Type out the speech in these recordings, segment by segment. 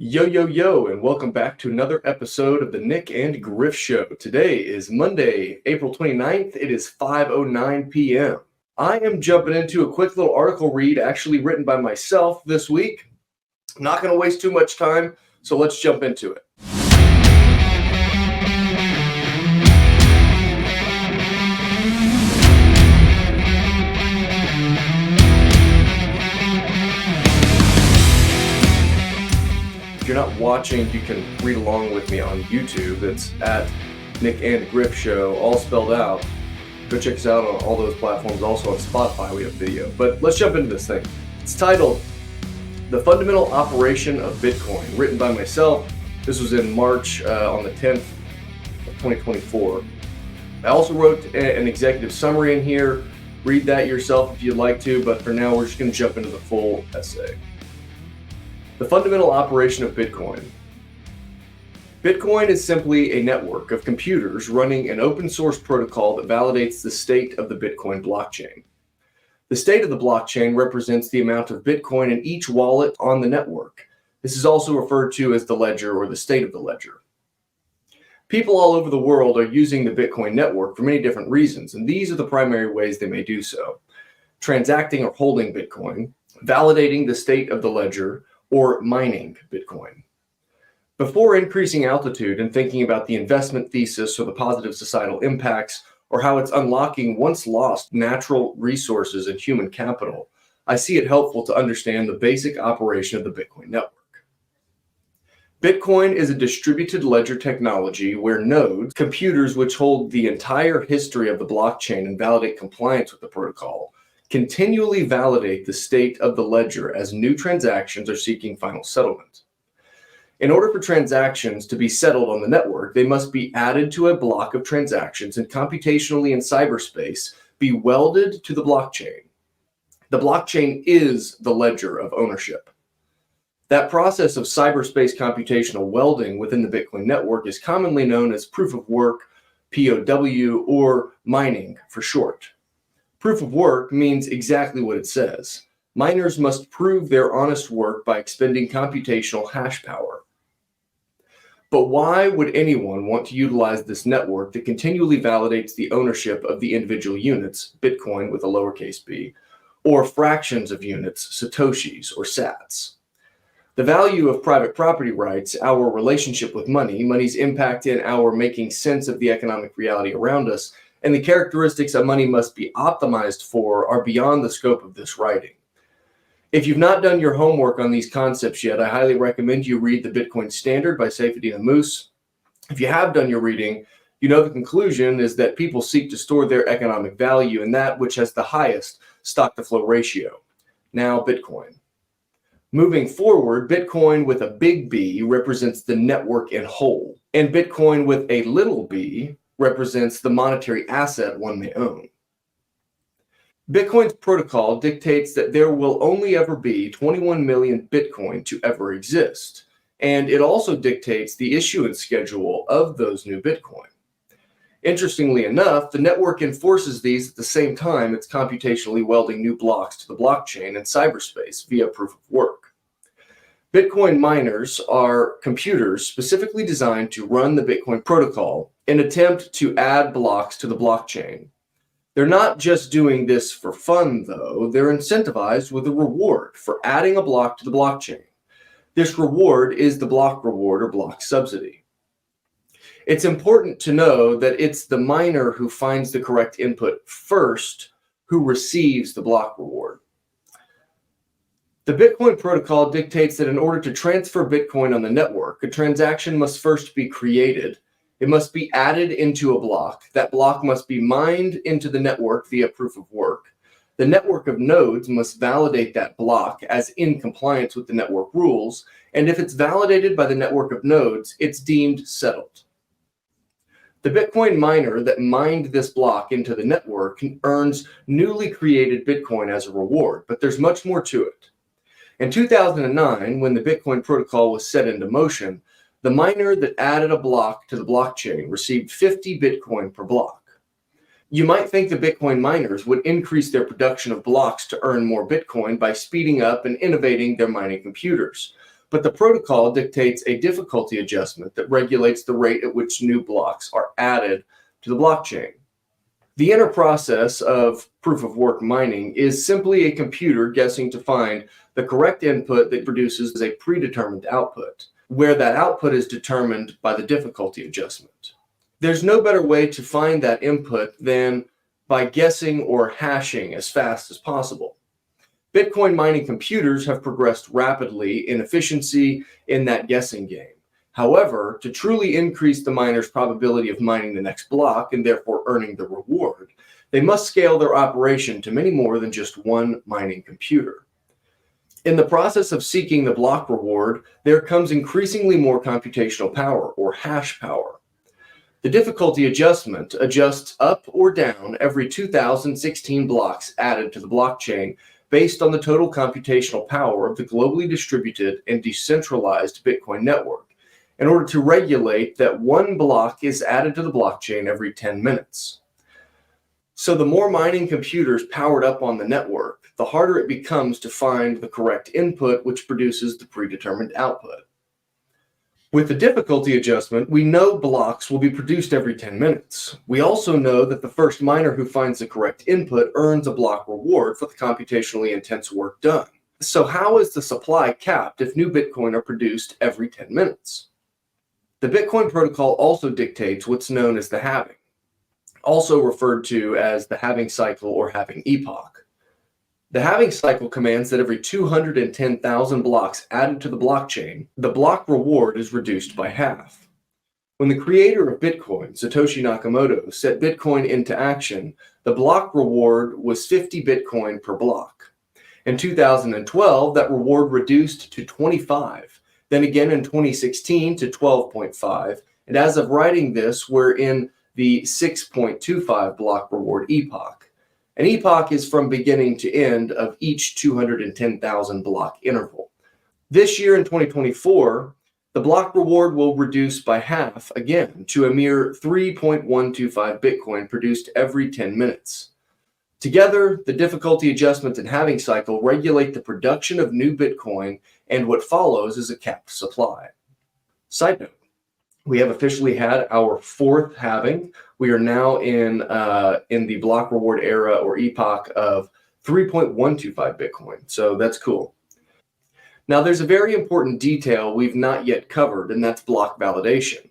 Yo, yo, yo, and welcome back to another episode of the Nyc and Griff Show. Today is Monday, April 29th. It is 5:09 p.m. I am jumping into a quick little article read actually written by myself this week. I'm not going to waste too much time, so let's jump into it. If you're not watching, you can read along with me on YouTube. It's at Nyc and Griff Show, all spelled out. Go check us out on all those platforms. Also on Spotify, we have video. But let's jump into this thing. It's titled The Fundamental Operation of Bitcoin, written by myself. This was in March on the 10th of 2024. I also wrote an executive summary in here. Read that yourself if you'd like to, but for now, we're just going to jump into the full essay. The fundamental operation of Bitcoin. Bitcoin is simply a network of computers running an open source protocol that validates the state of the Bitcoin blockchain. The state of the blockchain represents the amount of Bitcoin in each wallet on the network. This is also referred to as the ledger or the state of the ledger. People all over the world are using the Bitcoin network for many different reasons, and these are the primary ways they may do so: transacting or holding Bitcoin, validating the state of the ledger, or mining Bitcoin. Before increasing altitude and thinking about the investment thesis or the positive societal impacts or how it's unlocking once lost natural resources and human capital, I see it helpful to understand the basic operation of the Bitcoin network. Bitcoin is a distributed ledger technology where nodes, computers which hold the entire history of the blockchain and validate compliance with the protocol, continually validate the state of the ledger as new transactions are seeking final settlement. In order for transactions to be settled on the network, they must be added to a block of transactions and computationally in cyberspace be welded to the blockchain. The blockchain is the ledger of ownership. That process of cyberspace computational welding within the Bitcoin network is commonly known as proof of work, POW, or mining for short. Proof of work means exactly what it says. Miners must prove their honest work by expending computational hash power. But why would anyone want to utilize this network that continually validates the ownership of the individual units, Bitcoin with a lowercase b, or fractions of units, Satoshis or sats? The value of private property rights, our relationship with money, money's impact in our making sense of the economic reality around us, and the characteristics of money must be optimized for are beyond the scope of this writing. If you've not done your homework on these concepts yet, I highly recommend you read The Bitcoin Standard by Saifedean Ammous. If you have done your reading, you know the conclusion is that people seek to store their economic value in that which has the highest stock-to-flow ratio. Now, Bitcoin. Moving forward, Bitcoin with a big B represents the network in whole, and Bitcoin with a little b represents the monetary asset one may own. Bitcoin's protocol dictates that there will only ever be 21 million Bitcoin to ever exist, and it also dictates the issuance schedule of those new Bitcoin. Interestingly enough, the network enforces these at the same time it's computationally welding new blocks to the blockchain in cyberspace via proof of work. Bitcoin miners are computers specifically designed to run the Bitcoin protocol in an attempt to add blocks to the blockchain. They're not just doing this for fun, though. They're incentivized with a reward for adding a block to the blockchain. This reward is the block reward or block subsidy. It's important to know that it's the miner who finds the correct input first who receives the block reward. The Bitcoin protocol dictates that in order to transfer Bitcoin on the network, a transaction must first be created. It must be added into a block. That block must be mined into the network via proof of work. The network of nodes must validate that block as in compliance with the network rules, and if it's validated by the network of nodes, it's deemed settled. The Bitcoin miner that mined this block into the network earns newly created Bitcoin as a reward, but there's much more to it. In 2009, when the Bitcoin protocol was set into motion, the miner that added a block to the blockchain received 50 Bitcoin per block. You might think the Bitcoin miners would increase their production of blocks to earn more Bitcoin by speeding up and innovating their mining computers. but the protocol dictates a difficulty adjustment that regulates the rate at which new blocks are added to the blockchain. The inner process of proof of work mining is simply a computer guessing to find the correct input that produces a predetermined output, where that output is determined by the difficulty adjustment. There's no better way to find that input than by guessing or hashing as fast as possible. Bitcoin mining computers have progressed rapidly in efficiency in that guessing game. However, to truly increase the miner's probability of mining the next block and therefore earning the reward, they must scale their operation to many more than just one mining computer. In the process of seeking the block reward, there comes increasingly more computational power, or hash power. The difficulty adjustment adjusts up or down every 2016 blocks added to the blockchain based on the total computational power of the globally distributed and decentralized Bitcoin network, in order to regulate that one block is added to the blockchain every 10 minutes. So the more mining computers powered up on the network, the harder it becomes to find the correct input which produces the predetermined output. With the difficulty adjustment, we know blocks will be produced every 10 minutes. We also know that the first miner who finds the correct input earns a block reward for the computationally intense work done. So how is the supply capped if new Bitcoin are produced every 10 minutes? The Bitcoin protocol also dictates what's known as the halving, also referred to as the halving cycle or halving epoch. The halving cycle commands that every 210,000 blocks added to the blockchain, the block reward is reduced by half. When the creator of Bitcoin, Satoshi Nakamoto, set Bitcoin into action, the block reward was 50 Bitcoin per block. In 2012, that reward reduced to 25, then again in 2016 to 12.5, and as of writing this, we're in the 6.25 block reward epoch. An epoch is from beginning to end of each 210,000 block interval. This year in 2024, the block reward will reduce by half again to a mere 3.125 Bitcoin produced every 10 minutes. Together, the difficulty adjustment and halving cycle regulate the production of new Bitcoin, and what follows is a capped supply. Side note, we have officially had our fourth halving. We are now in the block reward era or epoch of 3.125 Bitcoin. So that's cool. Now there's a very important detail we've not yet covered, and that's block validation.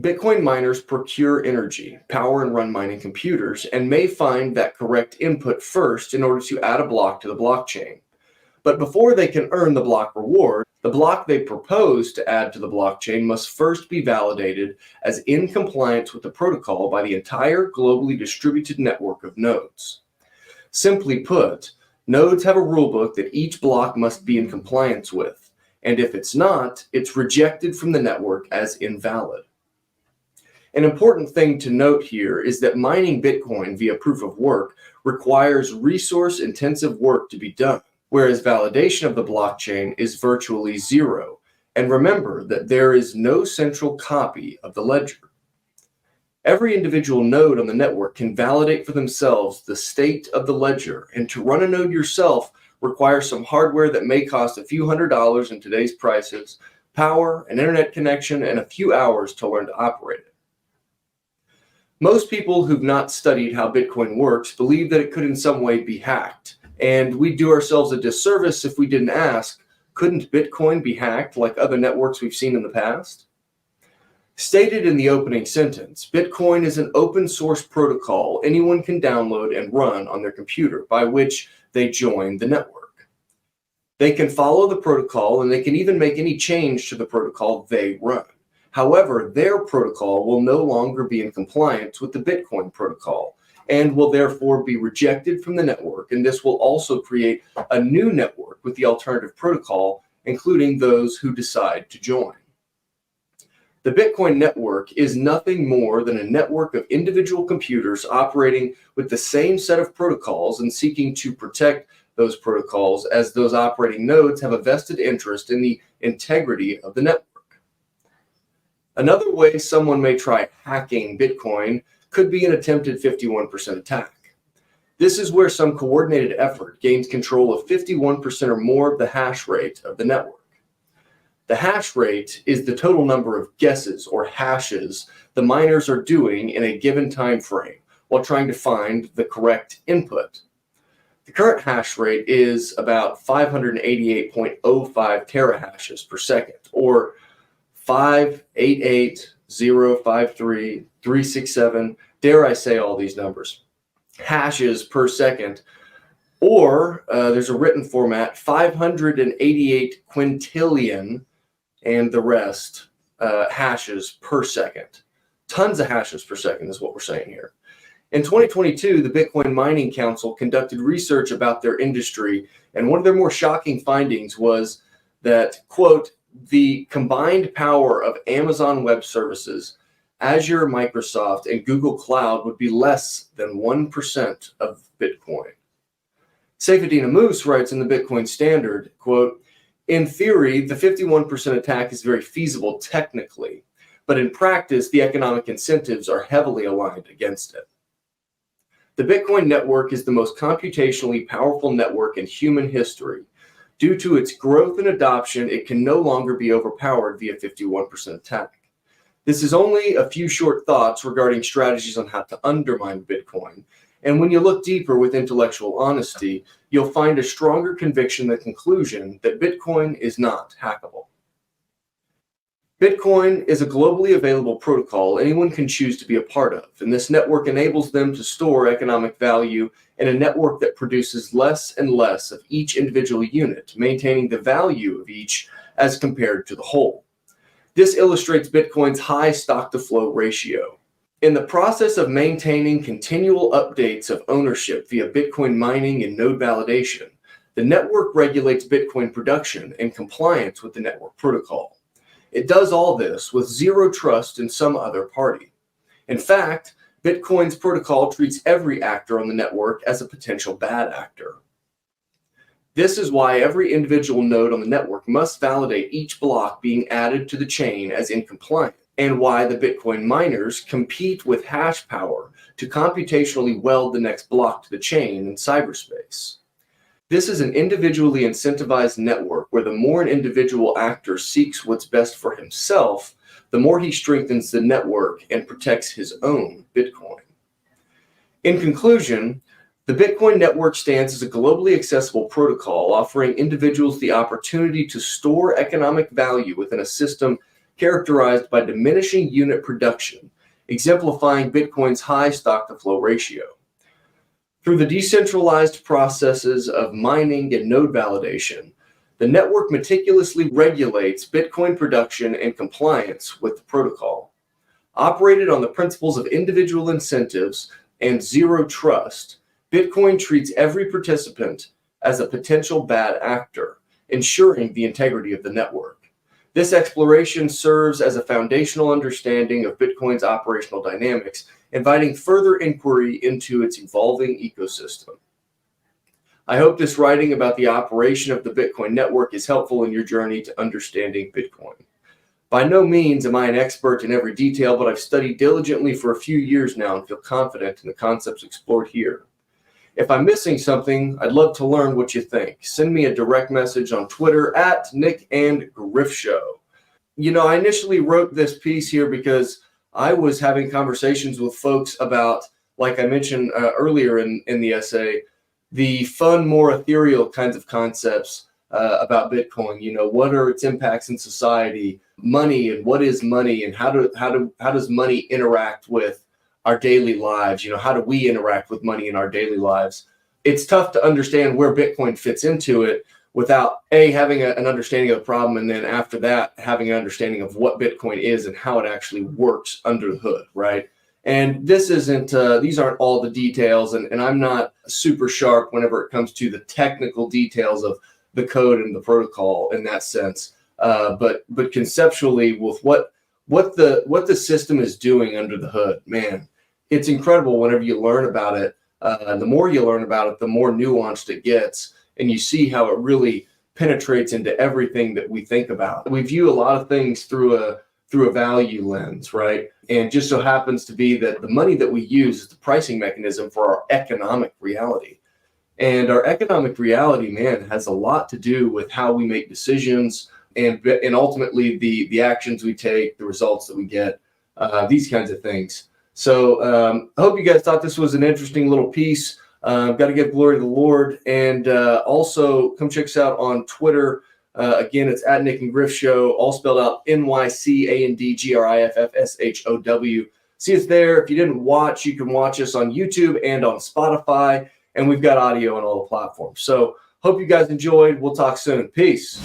Bitcoin miners procure energy, power and run mining computers, and may find that correct input first in order to add a block to the blockchain. But before they can earn the block reward, the block they propose to add to the blockchain must first be validated as in compliance with the protocol by the entire globally distributed network of nodes. Simply put, nodes have a rulebook that each block must be in compliance with, and if it's not, it's rejected from the network as invalid. An important thing to note here is that mining Bitcoin via proof of work requires resource-intensive work to be done, whereas validation of the blockchain is virtually zero. And remember that there is no central copy of the ledger. Every individual node on the network can validate for themselves the state of the ledger, and to run a node yourself requires some hardware that may cost a few $100s in today's prices, power, an internet connection, and a few hours to learn to operate it. Most people who've not studied how Bitcoin works believe that it could in some way be hacked, and we'd do ourselves a disservice if we didn't ask, couldn't Bitcoin be hacked like other networks we've seen in the past? Stated in the opening sentence, Bitcoin is an open source protocol anyone can download and run on their computer, by which they join the network. They can follow the protocol, and they can even make any change to the protocol they run. However, their protocol will no longer be in compliance with the Bitcoin protocol and will therefore be rejected from the network, and this will also create a new network with the alternative protocol, including those who decide to join. The Bitcoin network is nothing more than a network of individual computers operating with the same set of protocols and seeking to protect those protocols, as those operating nodes have a vested interest in the integrity of the network. Another way someone may try hacking Bitcoin could be an attempted 51% attack. This is where some coordinated effort gains control of 51% or more of the hash rate of the network. The hash rate is the total number of guesses or hashes the miners are doing in a given time frame while trying to find the correct input. The current hash rate is about 588.05 terahashes per second, or 588,053,367, dare I say all these numbers, hashes per second, or there's a written format, 588 quintillion and the rest hashes per second. Tons of hashes per second is what we're saying here. In 2022, the Bitcoin Mining Council conducted research about their industry, and one of their more shocking findings was that, quote, the combined power of Amazon Web Services, Azure, Microsoft, and Google Cloud would be less than 1% of Bitcoin. Seyfedina Moose writes in the Bitcoin Standard, quote, in theory, the 51% attack is very feasible technically, but in practice, the economic incentives are heavily aligned against it. The Bitcoin network is the most computationally powerful network in human history. Due to its growth and adoption, it can no longer be overpowered via 51% attack. This is only a few short thoughts regarding strategies on how to undermine Bitcoin. And when you look deeper with intellectual honesty, you'll find a stronger conviction than conclusion that Bitcoin is not hackable. Bitcoin is a globally available protocol anyone can choose to be a part of, and this network enables them to store economic value in a network that produces less and less of each individual unit, maintaining the value of each as compared to the whole. This illustrates Bitcoin's high stock-to-flow ratio. In the process of maintaining continual updates of ownership via Bitcoin mining and node validation, the network regulates Bitcoin production in compliance with the network protocol. It does all this with zero trust in some other party. In fact, Bitcoin's protocol treats every actor on the network as a potential bad actor. This is why every individual node on the network must validate each block being added to the chain as in compliance, and why the Bitcoin miners compete with hash power to computationally weld the next block to the chain in cyberspace. This is an individually incentivized network where the more an individual actor seeks what's best for himself, the more he strengthens the network and protects his own Bitcoin. In conclusion, the Bitcoin network stands as a globally accessible protocol offering individuals the opportunity to store economic value within a system characterized by diminishing unit production, exemplifying Bitcoin's high stock-to-flow ratio. Through the decentralized processes of mining and node validation, the network meticulously regulates Bitcoin production and compliance with the protocol. Operated on the principles of individual incentives and zero trust, Bitcoin treats every participant as a potential bad actor, ensuring the integrity of the network. This exploration serves as a foundational understanding of Bitcoin's operational dynamics, inviting further inquiry into its evolving ecosystem. I hope this writing about the operation of the Bitcoin network is helpful in your journey to understanding Bitcoin. By no means am I an expert in every detail, but I've studied diligently for a few years now and feel confident in the concepts explored here. If I'm missing something, I'd love to learn what you think. Send me a direct message on Twitter at Nyc Griff Show. You know, I initially wrote this piece here because I was having conversations with folks about, like I mentioned earlier in the essay, the fun, more ethereal kinds of concepts about Bitcoin. You know, what are its impacts in society, money, and what is money, and how does money interact with our daily lives? You know, how do we interact with money in our daily lives? It's tough to understand where Bitcoin fits into it without having an understanding of the problem, and then after that, having an understanding of what Bitcoin is and how it actually works under the hood, right? And this isn't, these aren't all the details, and I'm not super sharp whenever it comes to the technical details of the code and the protocol in that sense. But conceptually, with what the system is doing under the hood, man, it's incredible whenever you learn about it. The more you learn about it, the more nuanced it gets, and you see how it really penetrates into everything that we think about. We view a lot of things through a value lens, right? And just so happens to be that the money that we use is the pricing mechanism for our economic reality. And our economic reality, man, has a lot to do with how we make decisions, and ultimately the actions we take, the results that we get, these kinds of things. So I hope you guys thought this was an interesting little piece. Got to give glory to the Lord. And also come check us out on Twitter. Again, it's at Nyc Griff Show, all spelled out NYCANDGRIFFSHOW. See us there. If you didn't watch, you can watch us on YouTube and on Spotify. And we've got audio on all the platforms. So hope you guys enjoyed. We'll talk soon. Peace.